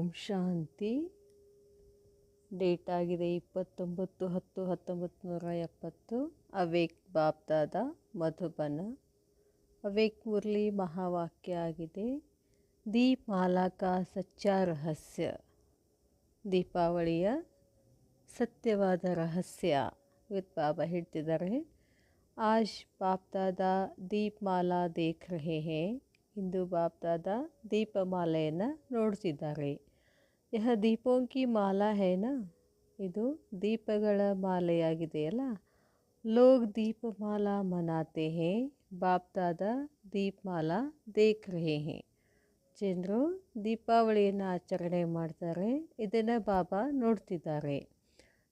ಓಂ ಶಾಂತಿ. Date ಆಗಿದೆ 29/10/1970. Awake BapDada Madhuban. Awake Murali ಮಹಾವಾಕ್ಯ ಆಗಿದೆ. ದೀಪ್ ಮಾಲಾ ಕಾ ಸಚ್ಚಾ ರಹಸ್ಯ. ದೀಪಾವಳಿಯ ಸತ್ಯವಾದ ರಹಸ್ಯ ಇವತ್ತು ಬಾಬಾ ಹೇಳ್ತಿದ್ದಾರೆ. ಆಜ್ ಬಾಪ್ದಾದ ದೀಪ್ ಮಾಲಾ ದೇಖ್ ರಹೆ ಹೇ. ಇಂದು ಬಾಪ್ದಾದ ದೀಪಮಾಲೆಯನ್ನು ನೋಡ್ತಿದ್ದಾರೆ. ಯಹ ದೀಪೋಂಕಿ ಮಾಲಾ ಹೇನ, ಇದು ದೀಪಗಳ ಮಾಲೆಯಾಗಿದೆಯಲ್ಲ. ಲೋಗ್ ದೀಪಮಾಲಾ ಮನಾತೆ ಹೇ, ಬಾಪ್ದಾದ ದೀಪಮಾಲಾ ದೇಖ್ ರಹೆ ಹೇ. ಜನರು ದೀಪಾವಳಿಯನ್ನು ಆಚರಣೆ ಮಾಡ್ತಾರೆ, ಇದನ್ನು ಬಾಬಾ ನೋಡ್ತಿದ್ದಾರೆ.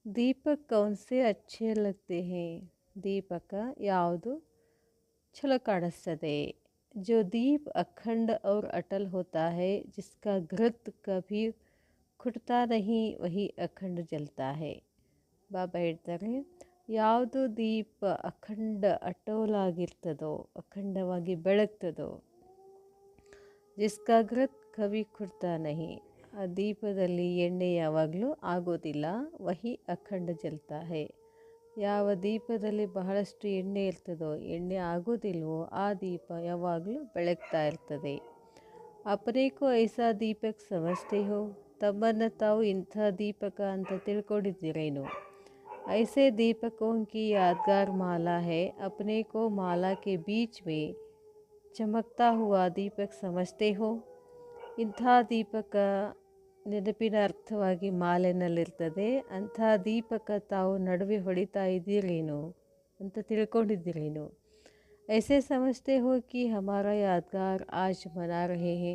ದೀಪಕ್ ಕೌನ್ಸೆ ಅಚ್ಚೆ ಲಗ್ತೆ ಹೇ, ದೀಪಕ ಯಾವುದು ಚಲೋ ಕಾಣಿಸ್ತದೆ. जो दीप अखंड और अटल होता है, जिसका घृत कभी खुटता नहीं, वही अखंड जलता है. ಬಾಬಾ ಹೇಳ್ತಾರೆ, ಯಾವುದು ದೀಪ ಅಖಂಡ ಅಟೋಲಾಗಿರ್ತದೋ, ಅಖಂಡವಾಗಿ ಬೆಳಗ್ತದೋ, ಜಿಸ್ಕಾ ಘೃತ್ ಕವಿ ಖುಡ್ತಾ ನಹಿ, ಆ ದೀಪದಲ್ಲಿ ಎಣ್ಣೆ ಯಾವಾಗಲೂ ಆಗೋದಿಲ್ಲ. ವಹಿ ಅಖಂಡ ಜಲ್ತಾ ಹೇ, ಯಾವ ದೀಪದಲ್ಲಿ ಬಹಳಷ್ಟು ಎಣ್ಣೆ ಇರ್ತದೋ, ಎಣ್ಣೆ ಆಗೋದಿಲ್ವೋ, ಆ ದೀಪ ಯಾವಾಗಲೂ ಬೆಳಗ್ತಾ ಇರ್ತದೆ. ಅಪನೇಕೋ ಐಸಾ ದೀಪಕ್ ಸಮಜ್ತೆ ಹೋ, ತಮ್ಮನ್ನು ತಾವು ಇಂಥ ದೀಪಕ ಅಂತ ತಿಳ್ಕೊಂಡಿದ್ದೀರೇನು. ಐಸೆ ದೀಪಕೋಂ ಕಿ ಯಾದಗಾರ್ ಮಾಲಾ ಹೇ, ಅಪನೇಕೋ ಮಾಲಾ ಕೆ ಬೀಚ್ ಮೇ ಚಮಕ್ತಾ ಹುವಾ ದೀಪಕ್ ಸಮಜ್ತೆ ಹೋ. ಇಂಥ ದೀಪಕ ನೆನಪಿನ ಅರ್ಥವಾಗಿ ಮಾಲೆನಲ್ಲಿರ್ತದೆ. ಅಂಥ ದೀಪಕ ತಾವು ನಡುವೆ ಹೊಡಿತಾ ಇದ್ದೀರೇನು ಅಂತ ತಿಳ್ಕೊಂಡಿದ್ದೀರೇನು. ಐಸೆ ಸಮಜ್ತೆ ಹೋ ಕಿ ಹಮಾರ ಯಾದಗಾರ್ ಆಜ್ ಮನಾ ರಹೆ ಹೇ,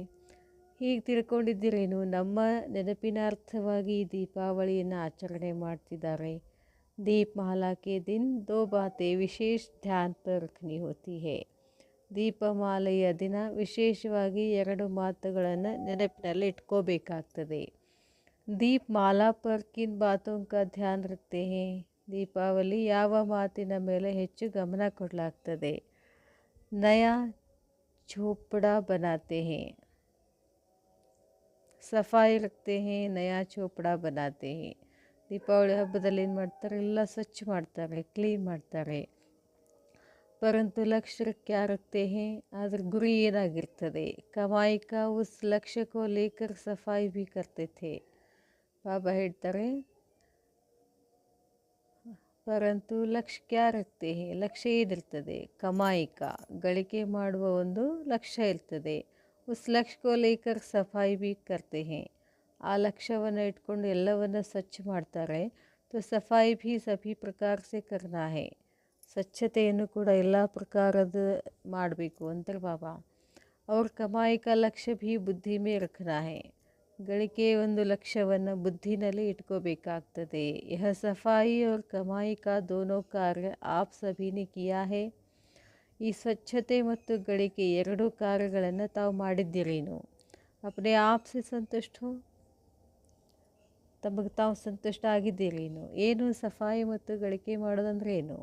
ಹೀಗೆ ತಿಳ್ಕೊಂಡಿದ್ದೀರೇನು, ನಮ್ಮ ನೆನಪಿನ ಅರ್ಥವಾಗಿ ದೀಪಾವಳಿಯನ್ನು ಆಚರಣೆ ಮಾಡ್ತಿದ್ದಾರೆ. ದೀಪ್ ಮಾಲಾ ಕೆ ದಿನ್ ದೋ ಬಾತೆ ವಿಶೇಷ ಧ್ಯಾನ್ ಪರ್ ರಖನಿ ಹೋತಿ ಹೇ. ದೀಪಮಾಲೆಯ ದಿನ ವಿಶೇಷವಾಗಿ ಎರಡು ಮಾತುಗಳನ್ನು ನೆನಪಿನಲ್ಲಿ ಇಟ್ಕೋಬೇಕಾಗ್ತದೆ. ದೀಪ್ ಮಾಲಾ ಪರ್ ಕಿನ್ ಬಾತೋಂ ಕಾ ಧ್ಯಾನ್ ರಖತೆ ಹೇ, ದೀಪಾವಳಿ ಯಾವ ಮಾತಿನ ಮೇಲೆ ಹೆಚ್ಚು ಗಮನ ಕೊಡಲಾಗ್ತದೆ. ನಯಾ ಝೋಪಡಾ ಬನಾತೆ ಹೇ, ಸಫಾಯಿ ರಖತೆ ಹೇ, ನಯಾ ಝೋಪಡಾ ಬನಾತೆ ಹೇ. ದೀಪಾವಳಿ ಹಬ್ಬದಲ್ಲಿ ಏನು ಮಾಡ್ತಾರೆ, ಎಲ್ಲ ಸ್ವಚ್ಛ ಮಾಡ್ತಾರೆ, ಕ್ಲೀನ್ ಮಾಡ್ತಾರೆ. ಪರಂತು ಲಕ್ಷ್ಯ ಕ್ಯಾ ರಖತೆ ಹೇ, ಅದ್ರ ಗುರಿ ಏನಾಗಿರ್ತದೆ. ಕಮಾಯಿ ಕಾ ಉಸ್ ಲಕ್ಷ್ಯ ಕೋ ಲೇಕರ್ ಸಫಾಯಿ ಭಿ ಕರ್ತೆ ಥೇ. ಬಾಬಾ ಹೇಳ್ತಾರೆ, ಪರಂತು ಲಕ್ಷ್ಯ ಕ್ಯಾ ರಖತೆ ಹೇ, ಲಕ್ಷ್ಯ ಏನಿರ್ತದೆ. ಕಮಾಯಿಕ ಗಳಿಕೆ ಮಾಡುವ ಒಂದು ಲಕ್ಷ್ಯ ಇರ್ತದೆ. ಉಸ್ ಲಕ್ಷ್ಯ ಕೋ ಲೇಕರ್ ಸಫಾಯಿ ಭಿ ಕರ್ತೆ ಹೇ, ಆ ಲಕ್ಷ್ಯವನ್ನು ಇಟ್ಕೊಂಡು ಎಲ್ಲವನ್ನು ಸ್ವಚ್ಛ ಮಾಡ್ತಾರೆ. ತೋ ಸಫಾಯಿ ಭಿ ಸಭಿ ಪ್ರಕಾರ ಸೆ ಕರ್ನಾ ಹೇ, ಸ್ವಚ್ಛತೆಯನ್ನು ಕೂಡ ಎಲ್ಲ ಪ್ರಕಾರದ ಮಾಡಬೇಕು ಅಂತಾರೆ ಬಾಬಾ. ಅವ್ರ ಕಮಾಯಿ ಕಾ ಲಕ್ಷ್ಯ ಭಿ ಬುದ್ಧಿ ಮೇ ರಖನಾ ಹೇ, ಗಳಿಕೆ ಒಂದು ಲಕ್ಷ್ಯವನ್ನು ಬುದ್ಧಿನಲ್ಲಿ ಇಟ್ಕೋಬೇಕಾಗ್ತದೆ. ಯಹ ಸಫಾಯಿ और ಕಮಾಯಿ ಕಾ ದೋನೋ ಕಾರ್ಯ ಆಪ್ ಸಭಿನೆ ಕಿಯಾ ಹೇ, ಈ ಸ್ವಚ್ಛತೆ ಮತ್ತು ಗಳಿಕೆ ಎರಡೂ ಕಾರ್ಯಗಳನ್ನು ತಾವು ಮಾಡಿದ್ದೀರೇನು. ಅಪನೆ ಆಪ್ ಸೆ ಸಂತುಷ್ಟ ಹೋ, ತಮಗೆ ತಾವು ಸಂತುಷ್ಟ ಆಗಿದ್ದೀರೇನು. ಏನು ಸಫಾಯಿ ಮತ್ತು ಗಳಿಕೆ ಮಾಡೋದಂದ್ರೆ ಏನು.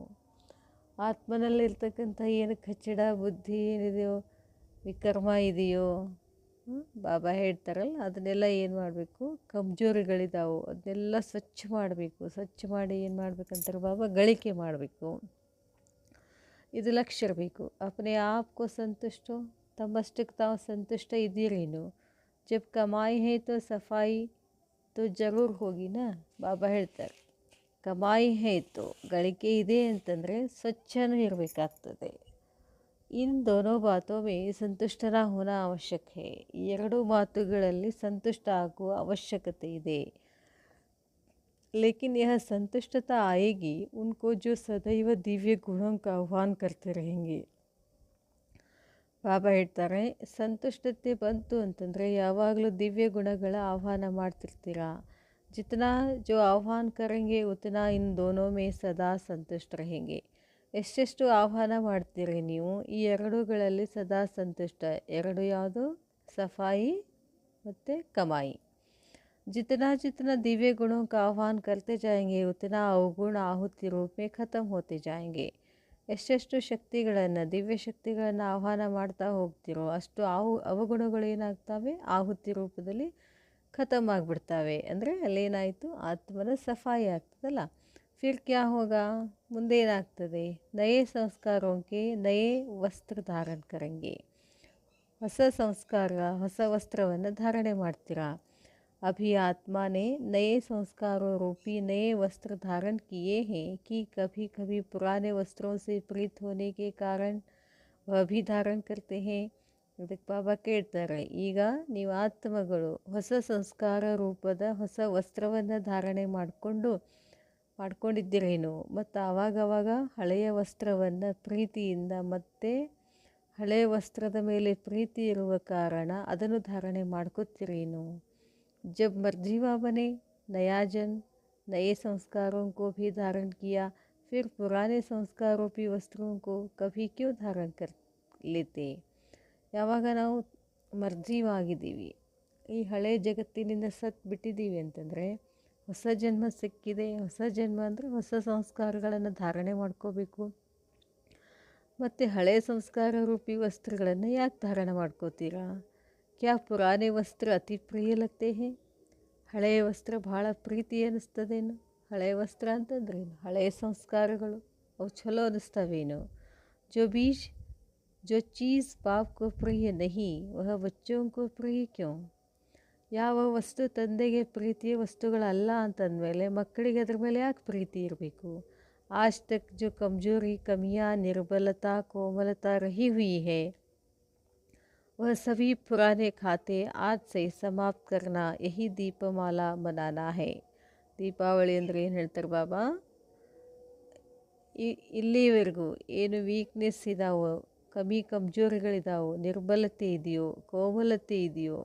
ಆತ್ಮನಲ್ಲಿರ್ತಕ್ಕಂಥ ಏನು ಕಚ್ಚಡ ಬುದ್ಧಿ ಏನಿದೆಯೋ, ವಿಕರ್ಮ ಇದೆಯೋ, ಬಾಬಾ ಹೇಳ್ತಾರಲ್ಲ, ಅದನ್ನೆಲ್ಲ ಏನು ಮಾಡಬೇಕು, ಕಮ್ಜೋರಿಗಳಿದ್ದಾವೆ, ಅದನ್ನೆಲ್ಲ ಸ್ವಚ್ಛ ಮಾಡಬೇಕು. ಸ್ವಚ್ಛ ಮಾಡಿ ಏನು ಮಾಡ್ಬೇಕಂತಾರೆ ಬಾಬಾ, ಗಳಿಕೆ ಮಾಡಬೇಕು. ಇದು ಲಕ್ಷ್ಯ ಇರಬೇಕು. ಅಪನೆ ಆಪ್ಕೋ ಸಂತುಷ್ಟ, ತಮ್ಮಷ್ಟಕ್ಕೆ ತಾವು ಸಂತುಷ್ಟ ಇದ್ದೀರೇನು. ಜಬ್ ಕಮಾಯಿ ಹೇ ತೋ ಸಫಾಯಿ ತೋ ಜರೂರ್ ಹೋಗಿನ, ಬಾಬಾ ಹೇಳ್ತಾರೆ. ಕಮಾಯಿ ಹೇತು ಗಳಿಕೆ ಇದೆ ಅಂತಂದರೆ ಸ್ವಚ್ಛನೂ ಇರಬೇಕಾಗ್ತದೆ. ಇನ್ ದೋನೋ ಬಾತೋ ಮೇ ಸಂತುಷ್ಟನ ಹೋನ ಅವಶ್ಯಕ ಹೇ, ಈ ಎರಡೂ ಮಾತುಗಳಲ್ಲಿ ಸಂತುಷ್ಟ ಆಗುವ ಅವಶ್ಯಕತೆ ಇದೆ. ಲೇಕಿನ್ ಯಹ ಸಂತುಷ್ಟತಾ ಆಯೇಗಿ ಉನ್ಕೋ ಜೋ ಸದೈವ ದಿವ್ಯ ಗುಣೋಂ ಕಾ ಆಹ್ವಾನ ಕರ್ತೆ रहेंगे. ಬಾಬಾ ಹೇಳ್ತಾರೆ, ಸಂತುಷ್ಟತೆ ಬಂತು ಅಂತಂದರೆ ಯಾವಾಗಲೂ ದಿವ್ಯ ಗುಣಗಳ ಆಹ್ವಾನ ಮಾಡ್ತಿರ್ತೀರಾ. जितना जो आह्वान करेंगे उतना इन दोनों में सदा संतुष्ट रहेंगे. ಎಷ್ಟೆಷ್ಟು ಆಹ್ವಾನ ಮಾಡ್ತೀರಿ ನೀವು, ಈ ಎರಡುಗಳಲ್ಲಿ ಸದಾ ಸಂತುಷ್ಟ. ಎರಡು ಯಾವುದು, ಸಫಾಯಿ ಮತ್ತು ಕಮಾಯಿ. जितना जितना दिव्य गुणों का आह्वान करते जाएंगे उतना अवगुण आहुति रूप में खत्म होते जाएंगे. ಎಷ್ಟೆಷ್ಟು ಶಕ್ತಿಗಳನ್ನು, ದಿವ್ಯ ಶಕ್ತಿಗಳನ್ನು ಆಹ್ವಾನ ಮಾಡ್ತಾ ಹೋಗ್ತಿರೋ ಅಷ್ಟು ಅವಗುಣಗಳು ಏನಾಗ್ತವೆ, ಆಹುತಿ ರೂಪದಲ್ಲಿ ಖತಮ್ ಆಗಿಬಿಡ್ತಾವೆ. ಅಂದರೆ ಅಲ್ಲೇನಾಯಿತು, ಆತ್ಮನ ಸಫಾಯಿ ಆಗ್ತದಲ್ಲ. ಫಿರ್ ಕ್ಯಾ ಹೋಗ, ಮುಂದೇನಾಗ್ತದೆ, ನಯೇ ಸಂಸ್ಕಾರೋಂಕೆ ನಯೇ ವಸ್ತ್ರ ಧಾರಣ ಕರಂಗೆ, ಹೊಸ ಸಂಸ್ಕಾರ, ಹೊಸ ವಸ್ತ್ರವನ್ನು ಧಾರಣೆ ಮಾಡ್ತೀರಾ. अभी आत्मा ने नए संस्कारों रूपी नए वस्त्र धारण किए हैं कि कभी कभी पुराने वस्त्रों से प्रीत होने के कारण वह भी धारण करते हैं. ಅದಕ್ಕೆ ಬಾಬಾ ಕೇಳ್ತಾರೆ, ಈಗ ನೀವು ಆತ್ಮಗಳು ಹೊಸ ಸಂಸ್ಕಾರ ರೂಪದ ಹೊಸ ವಸ್ತ್ರವನ್ನು ಧಾರಣೆ ಮಾಡ್ಕೊಂಡಿದ್ದೀರೇನು, ಮತ್ತು ಆವಾಗವಾಗ ಹಳೆಯ ವಸ್ತ್ರವನ್ನು ಪ್ರೀತಿಯಿಂದ, ಮತ್ತೆ ಹಳೆಯ ವಸ್ತ್ರದ ಮೇಲೆ ಪ್ರೀತಿ ಇರುವ ಕಾರಣ ಅದನ್ನು ಧಾರಣೆ ಮಾಡ್ಕೋತೀರೇನು. जब मर्जीवा बने नया जन नए संस्कारों को भी धारण किया, फिर पुराने संस्कारोपी वस्त्रों को कभी क्यों धारण कर लेते. ಯಾವಾಗ ನಾವು ಮರ್ಜೀವಾಗಿದ್ದೀವಿ, ಈ ಹಳೆ ಜಗತ್ತಿನಿಂದ ಬಿಟ್ಟಿದ್ದೀವಿ ಅಂತಂದರೆ ಹೊಸ ಜನ್ಮ ಸಿಕ್ಕಿದೆ. ಹೊಸ ಜನ್ಮ ಅಂದರೆ ಹೊಸ ಸಂಸ್ಕಾರಗಳನ್ನು ಧಾರಣೆ ಮಾಡ್ಕೋಬೇಕು. ಮತ್ತು ಹಳೆಯ ಸಂಸ್ಕಾರ ರೂಪಿ ವಸ್ತ್ರಗಳನ್ನು ಯಾಕೆ ಧಾರಣೆ ಮಾಡ್ಕೋತೀರಾ. ಕ್ಯಾ ಪುರಾನೆ ವಸ್ತ್ರ ಅತಿ ಪ್ರಿಯ ಲಗ್ತೆ ಹೇ. ಹಳೆಯ ವಸ್ತ್ರ ಭಾಳ ಪ್ರೀತಿ ಅನ್ನಿಸ್ತದೇನು. ಹಳೆಯ ವಸ್ತ್ರ ಅಂತಂದ್ರೇನು, ಹಳೆಯ ಸಂಸ್ಕಾರಗಳು ಅವು ಚಲೋ ಅನ್ನಿಸ್ತವೇನು. जो चीज़ बाप को प्रिय नहीं वह बच्चों को प्रिय क्यों. ಯಾವ ವಸ್ತು ತಂದೆಗೆ ಪ್ರೀತಿಯ ವಸ್ತುಗಳಲ್ಲ ಅಂತಂದಮೇಲೆ ಮಕ್ಕಳಿಗೆ ಅದ್ರ ಮೇಲೆ ಯಾಕೆ ಪ್ರೀತಿ ಇರಬೇಕು. आज तक जो कमजोरी कमियाँ निर्बलता कोमलता रही हुई है वह सभी पुराने खाते आज से समाप्त करना, यही दीपमाला मनाना है. ದೀಪಾವಳಿ ಅಂದರೆ ಏನು ಹೇಳ್ತಾರೆ ಬಾಬಾ, ಇಲ್ಲಿವರೆಗೂ ಏನು ವೀಕ್ನೆಸ್ ಇದಾವೋ, ಕಮಜೋರಿಗಳಿದಾವೋ, ನಿರ್ಬಲತೆ ಇದೆಯೋ, ಕೋಮಲತೆ ಇದೆಯೋ,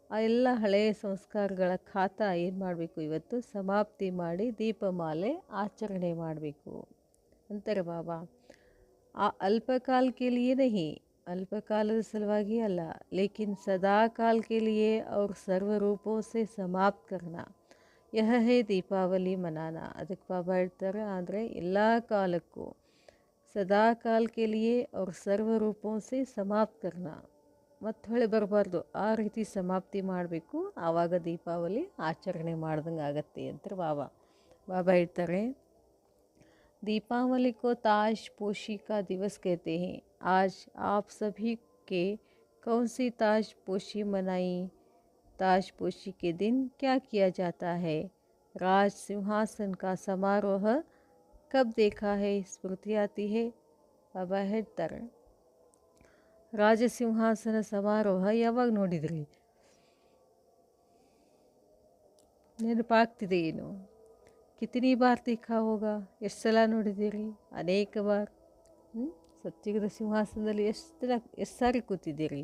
ಆ ಎಲ್ಲ ಹಳೆಯ ಸಂಸ್ಕಾರಗಳ ಖಾತಾ ಏನು ಮಾಡಬೇಕು, ಇವತ್ತು ಸಮಾಪ್ತಿ ಮಾಡಿ ದೀಪಮಾಲೆ ಆಚರಣೆ ಮಾಡಬೇಕು ಅಂತಾರೆ ಬಾಬಾ. ಆ ಅಲ್ಪಕಾಲ ಕೆ ಲಿಯೇ ನಹಿ, ಅಲ್ಪಕಾಲದ ಸಲುವಾಗಿ ಅಲ್ಲ, ಲೇಕಿನ್ ಸದಾ ಕಾಲ ಕೆ ಲಿಯೇ ಅವ್ರ ಸರ್ವರೂಪೋ ಸೆ ಸಮಾಪ್ತ ಕರ್ನಾ, ಯಹ ಹೇ ದೀಪಾವಳಿ ಮನಾನ. ಅದಕ್ಕೆ ಬಾಬಾ ಹೇಳ್ತಾರೆ, ಆದರೆ ಎಲ್ಲ ಕಾಲಕ್ಕೂ ಸದಾ ಕಾಲ ಕೆ ಲಿಯೇ ಅವ್ರ ಸರ್ವರೂಪೋ ಸೆ ಸಮಾಪ್ತ ಕರ್ನಾ, ಮತ್ತು ಹೊಳೆ ಬರಬಾರ್ದು, ಆ ರೀತಿ ಸಮಾಪ್ತಿ ಮಾಡಬೇಕು. ಆವಾಗ ದೀಪಾವಳಿ ಆಚರಣೆ ಮಾಡ್ದಂಗೆ ಆಗತ್ತೆ ಅಂತ ಬಾಬಾ ಹೇಳ್ತಾರೆ. दीपावली को ताश पोशी का दिवस कहते हैं. आज आप सभी के कौन सी ताश पोशी मनाई. ताश पोशी के दिन क्या किया जाता है. राज सिंहासन का समारोह कब देखा है. स्मृति आती है. बाबा ಹೇಳ್ತಾರೆ, ರಾಜಸಿಂಹಾಸನ ಸಮಾರೋಹ ಯಾವಾಗ ನೋಡಿದ್ರಿ, ನೆನಪಾಗ್ತಿದೆ ಏನು. ಕಿತನಿ ಬಾರ್ ದಿಖಾ ಹೋಗ, ಎಷ್ಟು ಸಲ ನೋಡಿದ್ದೀರಿ, ಅನೇಕ ಬಾರ್. ಸತ್ಯುಗದ ಸಿಂಹಾಸನದಲ್ಲಿ ಎಷ್ಟು ಸಾರಿ ಕೂತಿದ್ದೀರಿ,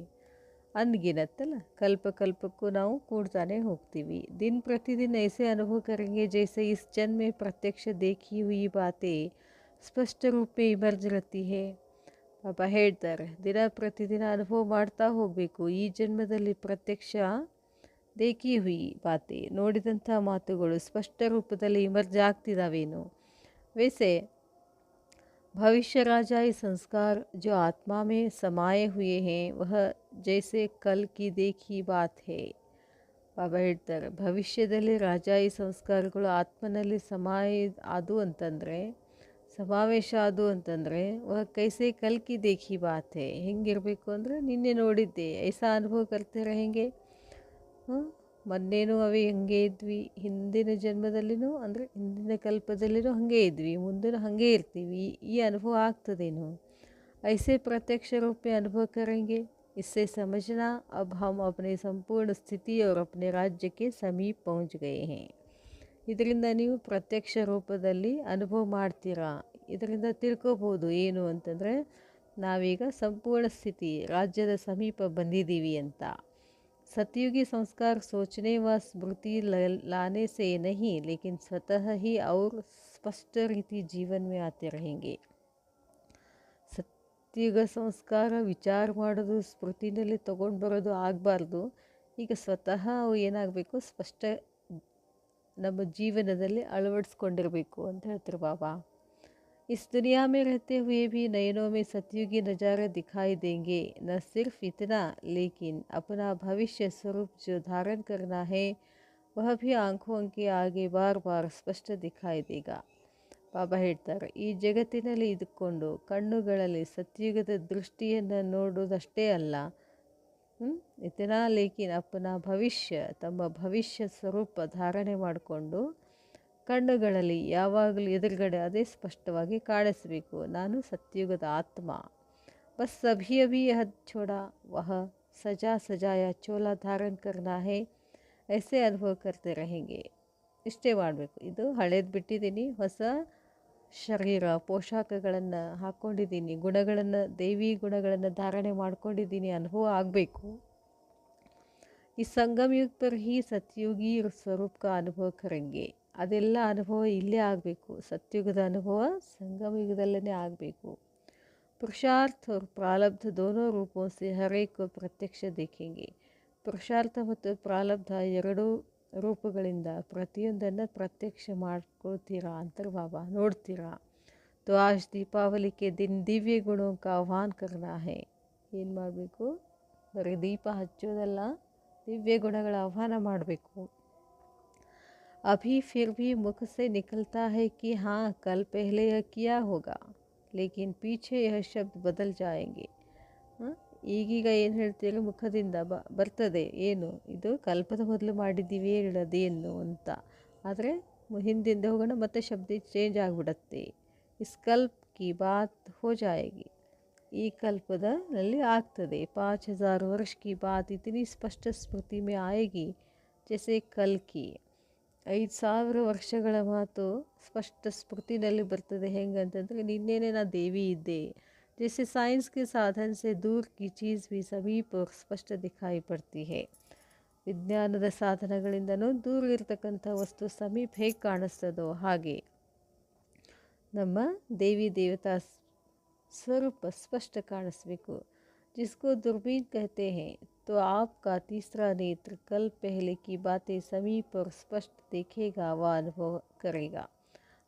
ಅನ್ಗಿನತ್ತಲ್ಲ. ಕಲ್ಪಕ್ಕೂ ನಾವು ಕೂಡ್ತಾನೆ ಹೋಗ್ತೀವಿ. ದಿನ ಪ್ರತಿದಿನ ऐसे अनुभव करेंगे जैसे इस जन्म में प्रत्यक्ष देखी हुई बातें स्पष्ट रूप में इमर्ज रहती है. ಬಾಬಾ ಹೇಳ್ತಾರೆ, ದಿನ ಪ್ರತಿದಿನ ಅನುಭವ ಮಾಡ್ತಾ ಹೋಗಬೇಕು. ಈ ಜನ್ಮದಲ್ಲಿ ಪ್ರತ್ಯಕ್ಷ ದೇಖಿ ಹುಯಿ ಬಾತೆ, ನೋಡಿದಂಥ ಮಾತುಗಳು ಸ್ಪಷ್ಟ ರೂಪದಲ್ಲಿ ಇಮರ್ಜ್ ಆಗ್ತಿದ್ದಾವೇನು. वैसे भविष्य राजाई संस्कार जो आत्मा में समाये हुए हैं वह जैसे कल की देखी बात है. ಬಾಬಾ ಹೇಳ್ತಾರೆ, ಭವಿಷ್ಯದಲ್ಲಿ ರಾಜಾಯಿ ಸಂಸ್ಕಾರಗಳು ಆತ್ಮನಲ್ಲಿ ಸಮಾವೇಶ ಆದು ಅಂತಂದರೆ ವಹ ಕೈಸೆ ಕಲ್ ಕಿ ದೇಖಿ ಬಾತ್ ಹೇ. ಹೆಂಗಿರಬೇಕು ಅಂದರೆ, ನಿನ್ನೆ ನೋಡಿದ್ದೆ ಐಸಾ ಅನುಭವ ಕರ್ತೆ रहेंगे. ಮೊನ್ನೇನೂ ಅವೇ ಹಾಗೆ ಇದ್ವಿ, ಹಿಂದಿನ ಜನ್ಮದಲ್ಲಿನೂ ಅಂದರೆ ಹಿಂದಿನ ಕಲ್ಪದಲ್ಲಿನೂ ಹಾಗೆ ಇದ್ವಿ, ಮುಂದಿನ ಹಾಗೆ ಇರ್ತೀವಿ, ಈ ಅನುಭವ ಆಗ್ತದೇನು. ಐಸೆ ಪ್ರತ್ಯಕ್ಷ ರೂಪ में अनुभव करेंगे. इससे समझना अब हम अपने संपूर्ण स्थिति और अपने राज्य के समीप पहुंच गए हैं. ಇದರಿಂದ ನೀವು ಪ್ರತ್ಯಕ್ಷ ರೂಪದಲ್ಲಿ ಅನುಭವ ಮಾಡ್ತೀರಾ. ಇದರಿಂದ ತಿಳ್ಕೊಬೋದು ಏನು ಅಂತಂದರೆ, ನಾವೀಗ ಸಂಪೂರ್ಣ ಸ್ಥಿತಿ ರಾಜ್ಯದ ಸಮೀಪ ಬಂದಿದ್ದೀವಿ ಅಂತ. सतयुगी संस्कार सोचने व स्मृति लाने से नहीं लेकिन स्वतः ही और स्पष्ट रीति जीवन में आते रहेंगे. ಸತ್ಯುಗ ಸಂಸ್ಕಾರ ವಿಚಾರ ಮಾಡೋದು, ಸ್ಮೃತಿನಲ್ಲಿ ತೊಗೊಂಡು ಬರೋದು ಆಗಬಾರ್ದು. ಈಗ ಸ್ವತಃ ಅವು ಏನಾಗಬೇಕು, ಸ್ಪಷ್ಟ ನಮ್ಮ ಜೀವನದಲ್ಲಿ ಅಳವಡಿಸ್ಕೊಂಡಿರಬೇಕು ಅಂತ ಹೇಳ್ತಾರೆ ಬಾಬಾ. इस दुनिया में रहते हुए भी नयनों में सतयुगी नज़ारे दिखाई देंगे। न सिर्फ इतना, लेकिन अपना भविष्य स्वरूप जो धारण करना है वह भी आंखों के आगे बार बार स्पष्ट दिखाई देगा. ಬಾಬಾ ಹೇಳ್ತಾರೆ, ಈ ಜಗತ್ತಿನಲ್ಲಿ ಇದ್ದುಕೊಂಡು ಕಣ್ಣುಗಳಲ್ಲಿ ಸತ್ಯುಗದ ದೃಷ್ಟಿಯನ್ನು ನೋಡುವುದಷ್ಟೇ ಅಲ್ಲ, ಇತನಾ ಲೇಕಿನ್ ಅಪ್ಪನ ಭವಿಷ್ಯ, ತಮ್ಮ ಭವಿಷ್ಯ ಸ್ವರೂಪ ಧಾರಣೆ ಮಾಡಿಕೊಂಡು ಕಣ್ಣುಗಳಲ್ಲಿ ಯಾವಾಗಲೂ ಎದುರುಗಡೆ ಅದೇ ಸ್ಪಷ್ಟವಾಗಿ ಕಾಣಿಸಬೇಕು. ನಾನು ಸತ್ಯುಗದ ಆತ್ಮ. ಬಸ್ ಅಭಿ ಅಭಿ ಯಹ ಛೋಡಾ ವಹ ಸಜಾ ಸಜಾಯ ಚೋಲಾ ಧಾರಣ ಕರ್ನಾ ಹೇ, ಐಸೆ ಅನುಭವ ಕರ್ತೆ रहेंगे. ಇಷ್ಟೇ ಮಾಡಬೇಕು. ಇದು ಹಳೇದು ಬಿಟ್ಟಿದ್ದೀನಿ, ಹೊಸ ಶರೀರ ಪೋಷಾಕಗಳನ್ನು ಹಾಕ್ಕೊಂಡಿದ್ದೀನಿ, ಗುಣಗಳನ್ನು, ದೈವಿ ಗುಣಗಳನ್ನು ಧಾರಣೆ ಮಾಡ್ಕೊಂಡಿದ್ದೀನಿ, ಅನುಭವ ಆಗಬೇಕು. ಈ ಸಂಗಮ ಯುಗ ಪರ್ ಹಿ ಸತ್ಯುಗಿ ಸ್ವರೂಪ ಕಾ ಅನುಭವ ಕರೆಂಗೆ. ಅದೆಲ್ಲ ಅನುಭವ ಇಲ್ಲೇ ಆಗಬೇಕು. ಸತ್ಯುಗದ ಅನುಭವ ಸಂಗಮ ಯುಗದಲ್ಲೇ ಆಗಬೇಕು. ಪುರುಷಾರ್ಥ और ಪ್ರಾರಬ್ಧ दोनों रूपों से हर एक को प्रत्यक्ष देखेंगे. ಪುರುಷಾರ್ಥ ಮತ್ತು ಪ್ರಾರಬ್ಧ ಎರಡೂ ರೂಪಗಳಿಂದ ಪ್ರತಿಯೊಂದನ್ನು ಪ್ರತ್ಯಕ್ಷ ಮಾಡ್ಕೊಳ್ತೀರಾ ಅಂತಾರೆ ಬಾಬಾ, ನೋಡ್ತೀರಾ. तो आज दीपावली के दिन दिव्य गुणों का आह्वान करना है. ಏನು ಮಾಡಬೇಕು? ಬರೀ ದೀಪ ಹಚ್ಚೋದಲ್ಲ, ದಿವ್ಯ ಗುಣಗಳ ಆಹ್ವಾನ ಮಾಡಬೇಕು. अभी फिर भी मुख से निकलता है कि हाँ कल पहले यह किया होगा, लेकिन पीछे यह शब्द बदल जाएंगे. ಈಗೀಗ ಏನು ಹೇಳ್ತೀರಿ, ಮುಖದಿಂದ ಬರ್ತದೆ ಏನು, ಇದು ಕಲ್ಪದ ಮೊದಲು ಮಾಡಿದ್ದೀವಿ ಹೇಳೋದೇನು ಅಂತ. ಆದರೆ ಹಿಂದಿಂದ ಹೋಗೋಣ, ಮತ್ತೆ ಶಬ್ದ ಚೇಂಜ್ ಆಗಿಬಿಡತ್ತೆ. ಇಸ್ ಕಲ್ಪ ಕಿ ಬಾತ್ ಹೋ ಜಾಯೇಗಿ. ಈ ಕಲ್ಪದಲ್ಲಿ ಆಗ್ತದೆ. 5000 ವರ್ಷ ಕಿ ಬಾತ್ ಇತನಿ ಸ್ಪಷ್ಟ ಸ್ಮೃತಿ ಮೇ ಆಯೇಗಿ ಜೈಸೆ ಕಲ್ ಕಿ. 5000 ವರ್ಷಗಳ ಮಾತು ಸ್ಪಷ್ಟ ಸ್ಮೃತಿನಲ್ಲಿ ಬರ್ತದೆ. ಹೆಂಗಂತಂದರೆ, ನಿನ್ನೆನೇ ನಾ ದೇವಿ ಇದ್ದೆ. जैसे साइंस के साधन से दूर की चीज़ भी समीप और स्पष्ट दिखाई पड़ती है. ವಿಜ್ಞಾನದ ಸಾಧನಗಳಿಂದನೂ ದೂರ ಇರತಕ್ಕಂಥ ವಸ್ತು ಸಮೀಪ ಹೇಗೆ ಕಾಣಿಸ್ತದೋ ಹಾಗೆ ನಮ್ಮ ದೇವಿ ದೇವತಾ ಸ್ವರೂಪ ಸ್ಪಷ್ಟ ಕಾಣಿಸ್ಬೇಕು. जिसको दूरबीन कहते हैं, तो आपका तीसरा नेत्र कल पहले की बातें समीप और स्पष्ट देखेगा व अनुभव करेगा.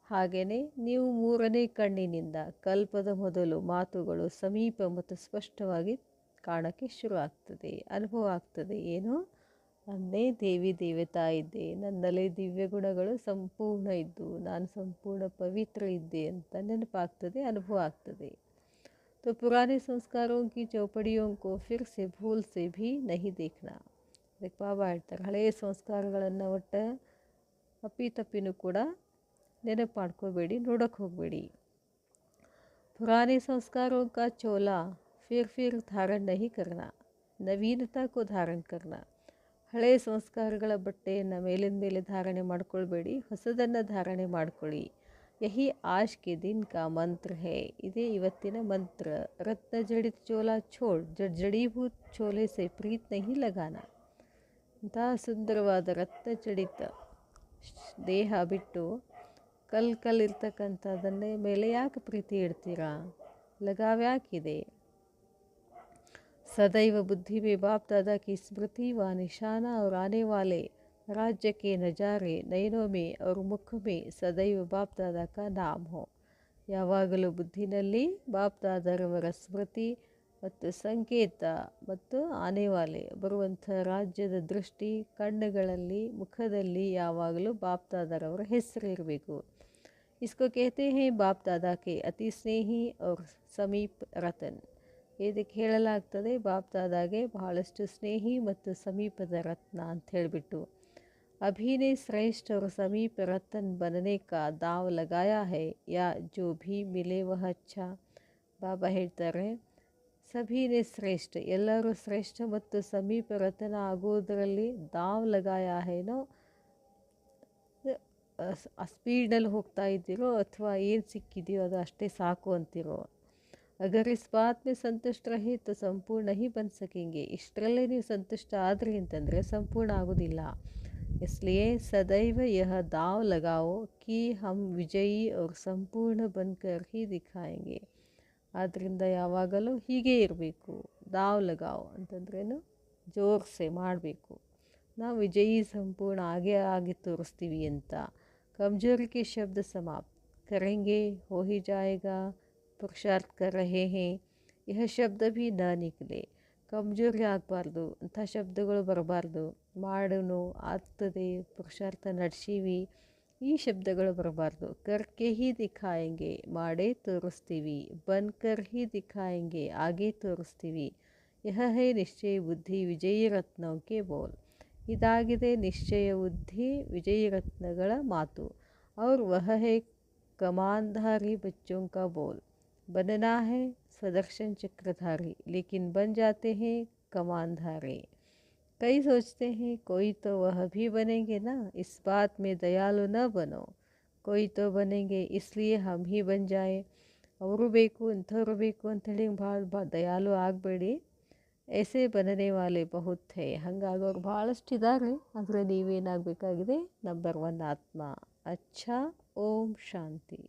ಹಾಗೆಯೇ ನೀವು ಮೂರನೇ ಕಣ್ಣಿನಿಂದ ಕಲ್ಪದ ಮೊದಲು ಮಾತುಗಳು ಸಮೀಪ ಮತ್ತು ಸ್ಪಷ್ಟವಾಗಿ ಕಾಣೋಕ್ಕೆ ಶುರು ಆಗ್ತದೆ, ಅನುಭವ ಆಗ್ತದೆ. ಏನು? ನನ್ನೇ ದೇವಿ ದೇವತಾ ಇದ್ದೆ, ನನ್ನಲ್ಲಿ ದಿವ್ಯ ಗುಣಗಳು ಸಂಪೂರ್ಣ ಇದ್ದು, ನಾನು ಸಂಪೂರ್ಣ ಪವಿತ್ರ ಇದ್ದೆ ಅಂತ ನೆನಪಾಗ್ತದೆ, ಅನುಭವ ಆಗ್ತದೆ. तो पुराने संस्कारों की चौपड़ियों को फिर से भूल से भी नहीं देखना. ಅದಕ್ಕೆ ಬಾಬಾ ಹೇಳ್ತಾರೆ, ಹಳೆಯ ಸಂಸ್ಕಾರಗಳನ್ನು ಒಟ್ಟು ಅಪ್ಪಿತಪ್ಪಿನೂ ಕೂಡ ನೆನಪು ಮಾಡ್ಕೋಬೇಡಿ, ನೋಡೋಕ್ಕೆ ಹೋಗಬೇಡಿ. पुराने संस्कारों का चोला फिर धारण नहीं करना, नवीनता को धारण करना. ಹಳೆಯ ಸಂಸ್ಕಾರಗಳ ಬಟ್ಟೆಯನ್ನು ಮೇಲಿನ ಮೇಲೆ ಧಾರಣೆ ಮಾಡ್ಕೊಳ್ಬೇಡಿ, ಹೊಸದನ್ನು ಧಾರಣೆ ಮಾಡ್ಕೊಳ್ಳಿ. ಯಹಿ ಆಜ್ ಕೆ ದಿನ್ ಕಾ ಮಂತ್ರ ಹೇ. ಇದೇ ಇವತ್ತಿನ ಮಂತ್ರ. ರತ್ನ ಜಡಿತ ಚೋಲಾ ಛೋಡ್ ಜಡೀಭೂತ್ ಚೋಲೆ ಸೆ ಪ್ರೀತ್ ನಹಿ ಲಗಾನ. ಇಂತಹ ಸುಂದರವಾದ ರತ್ನ ಜಡಿತ ದೇಹ ಬಿಟ್ಟು ಕಲ್ಲಿರ್ತಕ್ಕಂಥದ್ದನ್ನೇ ಮೇಲೆ ಯಾಕೆ ಪ್ರೀತಿ ಇಡ್ತೀರಾ? ಲಗಾವ್ಯಾಕಿದೆ? सदैव बुद्धि में बाप दादा की स्मृति व निशाना और आने वाले राज्य के नज़ारे नयनों में और मुख में सदैव बाप दादा का नाम हो. ಯಾವಾಗಲೂ ಬುದ್ಧಿನಲ್ಲಿ ಬಾಪ್ ದಾದರವರ ಸ್ಮೃತಿ ಮತ್ತು ಸಂಕೇತ ಮತ್ತು ಆನೆವಾಲೆ ಬರುವಂಥ ರಾಜ್ಯದ ದೃಷ್ಟಿ, ಕಣ್ಣುಗಳಲ್ಲಿ, ಮುಖದಲ್ಲಿ ಯಾವಾಗಲೂ ಬಾಪ್ ದಾದರವರ ಹೆಸರು ಇರಬೇಕು. इसको कहते हैं बाप दादा के अति स्नेही और समीप रतन. ಇದಕ್ಕೆ ಹೇಳಲಾಗ್ತದೆ ಬಾಪ್ ದಾದಾಗೆ ಬಹಳಷ್ಟು ಸ್ನೇಹಿ ಮತ್ತು ಸಮೀಪದ ರತ್ನ ಅಂತ ಹೇಳಿಬಿಟ್ಟು. अभी ने श्रेष्ठ और समीप रतन बनने का दाव लगाया है या जो भी मिले वह अच्छा. ಬಾಬಾ ಹೇಳ್ತಾರೆ, ಸಭೀನೇ ಶ್ರೇಷ್ಠ, ಎಲ್ಲರೂ ಶ್ರೇಷ್ಠ ಮತ್ತು ಸಮೀಪ ರತನ ಆಗೋದರಲ್ಲಿ ದಾವ್ ಲಗಾಯ ಹೇನೋ, ಸ್ಪೀಡಲ್ಲಿ ಹೋಗ್ತಾ ಇದ್ದೀರೋ ಅಥವಾ ಏನು ಸಿಕ್ಕಿದೆಯೋ ಅದು ಅಷ್ಟೇ ಸಾಕು ಅಂತಿರೋ. अगर इस बात में संतुष्ट रहे तो संपूर्ण नहीं बन सकेंगे. ಇಷ್ಟರಲ್ಲೇ ನೀವು ಸಂತುಷ್ಟ ಆದರೆ ಅಂತಂದರೆ ಸಂಪೂರ್ಣ ಆಗೋದಿಲ್ಲ. इसलिए सदैव यह दाव लगाओ कि हम विजयी और संपूर्ण बनकर ही दिखाएंगे. ಆದ್ದರಿಂದ ಯಾವಾಗಲೂ ಹೀಗೆ ಇರಬೇಕು. ದಾವ್ ಲಗಾವ್ ಅಂತಂದ್ರೇನು? ಜೋರ್ಸೆ ಮಾಡಬೇಕು. ನಾವು ವಿಜಯಿ ಸಂಪೂರ್ಣ ಆಗಿ ತೋರಿಸ್ತೀವಿ ಅಂತ. ಕಮ್ಜೋರಿ ಕೆ ಶಬ್ದ ಸಮಾಪ್ತ. करेंगे हो ही जाएगा, पुरुषार्थ कर रहे हैं, यह ಶಬ್ದ भी न निकले. ಕಮ್ಜೋರಿ ಆಗಬಾರ್ದು, ಅಂಥ ಶಬ್ದಗಳು ಬರಬಾರ್ದು. ಮಾಡೋನು ಆಗ್ತದೆ, ಪುರುಷಾರ್ಥ ನಡೆಸೀವಿ, ಈ ಶಬ್ದಗಳು ಬರಬಾರ್ದು. ಕರ್ಕೆ ಹಿ ದಿಖಾಯಂಗೆ, ಮಾಡೇ ತೋರಿಸ್ತೀವಿ. ಬನ್ಕರ್ ಹಿ ದಿಖಾಯಂಗೆ, ಆಗೇ ತೋರಿಸ್ತೀವಿ. ಯಹ ಹೇ ನಿಶ್ಚಯ ಬುದ್ಧಿ ವಿಜಯಿ ರತ್ನಂ ಕೆ ಬೋಲ್. ಇದಾಗಿದೆ ನಿಶ್ಚಯ ಬುದ್ಧಿ ವಿಜಯಿ ರತ್ನಗಳ ಮಾತು. और वह है कमानधारी बच्चों का बोल. बनना है स्वदर्शन चक्रधारी, लेकिन बन जाते हैं कमानधारी. कई सोचते हैं कोई तो वह भी बनेंगे ना, इस बात में दयालु न बनो. कोई तो बनेंगे इसलिए हम ही बन जाए. ಅವರು ಬೇಕು ಇಂಥವ್ರು ಬೇಕು ಅಂಥೇಳಿ ಭಾಳ ದಯಾಲು ಆಗಬೇಡಿ. ऐसे बनने वाले बहुत है. ಹಾಗಾಗೋರು ಭಾಳಷ್ಟು ಇದ್ದಾರೆ. ಆದರೆ ನೀವೇನಾಗಬೇಕಾಗಿದೆ, ನಂಬರ್ 1 ಆತ್ಮ. ಅಚ್ಚಾ. ಓಂ ಶಾಂತಿ.